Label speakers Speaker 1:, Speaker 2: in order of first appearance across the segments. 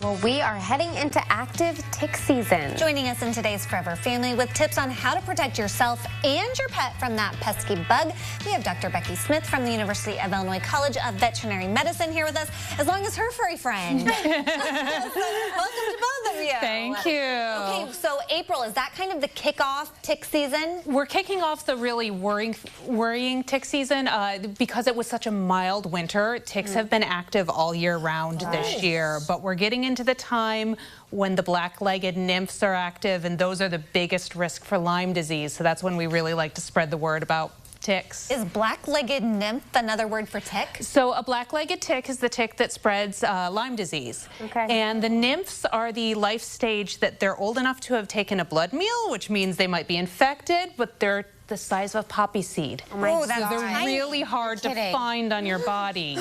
Speaker 1: Well, we are heading into active tick season.
Speaker 2: Joining us in today's Forever Family with tips on how to protect yourself and your pet from that pesky bug, we have Dr. Becky Smith from the University of Illinois College of Veterinary Medicine here with us, as long as her furry friend. Welcome to both of you.
Speaker 3: Thank you.
Speaker 2: Okay, so April, is that kind of the kickoff tick season?
Speaker 3: We're kicking off the really worrying tick season because it was such a mild winter. Ticks have been active all year round this year, but we're getting into the time when the black-legged nymphs are active, and those are the biggest risk for Lyme disease. So that's when we really like to spread the word about ticks.
Speaker 2: Is black-legged nymph another word for tick?
Speaker 3: So a black-legged tick is the tick that spreads Lyme disease.
Speaker 1: Okay.
Speaker 3: And the nymphs are the life stage that they're old enough to have taken a blood meal, which means they might be infected, but they're the size of a poppy seed.
Speaker 1: Oh my God.
Speaker 3: So they're really hard to find on your body.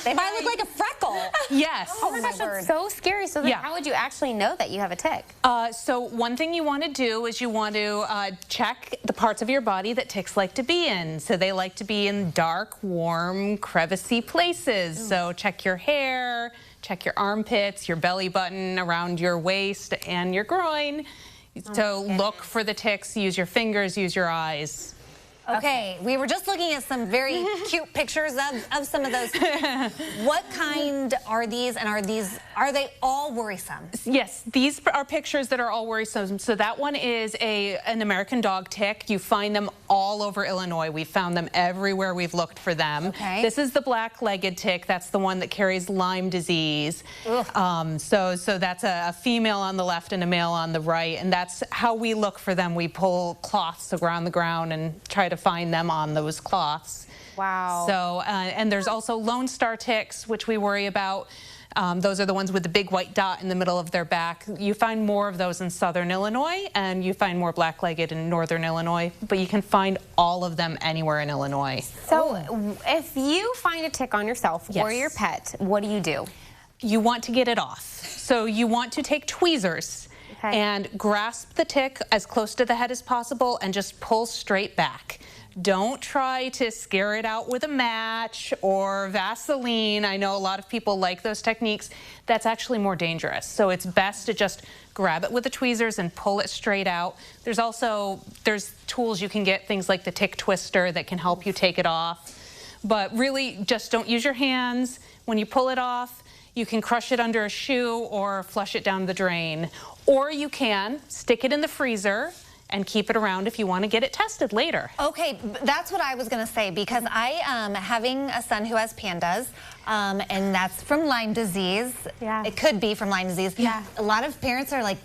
Speaker 2: They might look like a freckle.
Speaker 3: Yes.
Speaker 1: Oh my gosh, that's so scary. So then how would you actually know that you have a tick?
Speaker 3: So one thing you want to do is you want to check the parts of your body that ticks like to be in. So they like to be in dark, warm, crevicey places. So check your hair, check your armpits, your belly button, around your waist, and your groin. So look for the ticks, use your fingers, use your eyes.
Speaker 2: Okay, we were just looking at some very cute pictures of some of those. What kind are these, and are they all worrisome?
Speaker 3: Yes, these are pictures that are all worrisome. So that one is an American dog tick. You find them all over Illinois. We've found them everywhere we've looked for them.
Speaker 2: Okay.
Speaker 3: This is the black-legged tick. That's the one that carries Lyme disease. So that's a female on the left and a male on the right, and that's how we look for them. We pull cloths around the ground and try to find them on those cloths.
Speaker 1: Wow.
Speaker 3: So, and there's also Lone Star ticks, which we worry about. Those are the ones with the big white dot in the middle of their back. You find more of those in southern Illinois, and you find more black-legged in northern Illinois, but you can find all of them anywhere in Illinois.
Speaker 1: So if you find a tick on yourself or your pet, what do?
Speaker 3: You want to get it off. So you want to take tweezers and grasp the tick as close to the head as possible and just pull straight back. Don't try to scare it out with a match or Vaseline. I know a lot of people like those techniques. That's actually more dangerous. So it's best to just grab it with the tweezers and pull it straight out. There's tools you can get, things like the tick twister, that can help you take it off. But really, just don't use your hands. When you pull it off, you can crush it under a shoe or flush it down the drain. Or you can stick it in the freezer and keep it around if you want to get it tested later. Okay,
Speaker 2: that's what I was going to say, because I am having a son who has pandas, and that's from Lyme disease.
Speaker 1: Yeah.
Speaker 2: It could be from Lyme disease.
Speaker 1: Yeah.
Speaker 2: A lot of parents are like,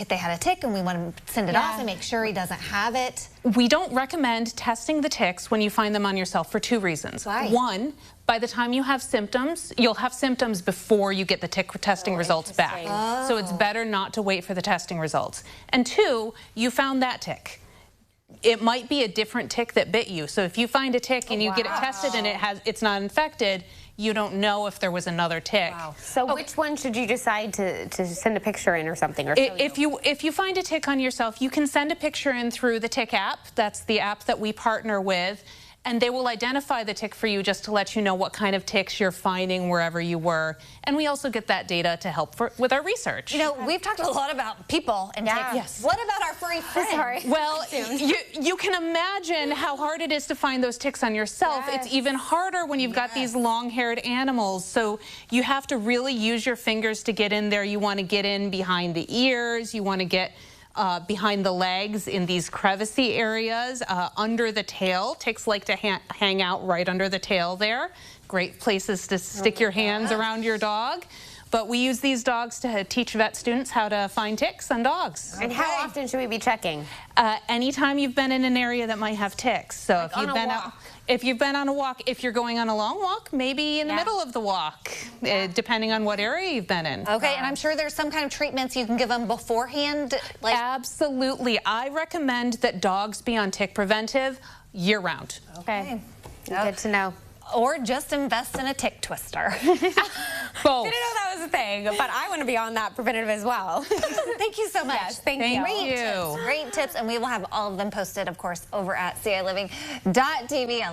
Speaker 2: they had a tick and we want to send it off and make sure he doesn't have it.
Speaker 3: We don't recommend testing the ticks when you find them on yourself for two reasons.
Speaker 2: Why?
Speaker 3: One, by the time you have symptoms, you'll have symptoms before you get the tick testing results back. So it's better not to wait for the testing results. And two, you found that tick. It might be a different tick that bit you. So if you find a tick and you get it tested and it's not infected, you don't know if there was another tick.
Speaker 1: So which one should you decide to send a picture in or something? Or
Speaker 3: if you find a tick on yourself, you can send a picture in through the Tick app. That's the app that we partner with. And they will identify the tick for you just to let you know what kind of ticks you're finding wherever you were. And we also get that data to help with our research.
Speaker 2: You know, we've talked a lot about people and ticks.
Speaker 3: Yes.
Speaker 2: What about our furry friends?
Speaker 1: Sorry.
Speaker 3: Well, you can imagine how hard it is to find those ticks on yourself. It's even harder when you've got these long-haired animals. So you have to really use your fingers to get in there. You want to get in behind the ears. You want to get behind the legs in these crevicey areas, under the tail. Ticks like to hang out right under the tail there. Great places to stick your hands around your dog. But we use these dogs to teach vet students how to find ticks on dogs.
Speaker 1: And how often should we be checking?
Speaker 3: Anytime you've been in an area that might have ticks. So
Speaker 1: like
Speaker 3: if you've been on a walk, if you're going on a long walk, maybe in the middle of the walk, depending on what area you've been in.
Speaker 2: Okay, and I'm sure there's some kind of treatments you can give them beforehand.
Speaker 3: Absolutely. I recommend that dogs be on tick preventive year-round.
Speaker 1: Okay. Good to know.
Speaker 2: Or just invest in a tick twister.
Speaker 1: Both. Didn't know that was a thing, but I want to be on that preventative as well.
Speaker 2: Thank you so much.
Speaker 1: Yes, thank you.
Speaker 2: Great tips, and we will have all of them posted, of course, over at CILiving.tv.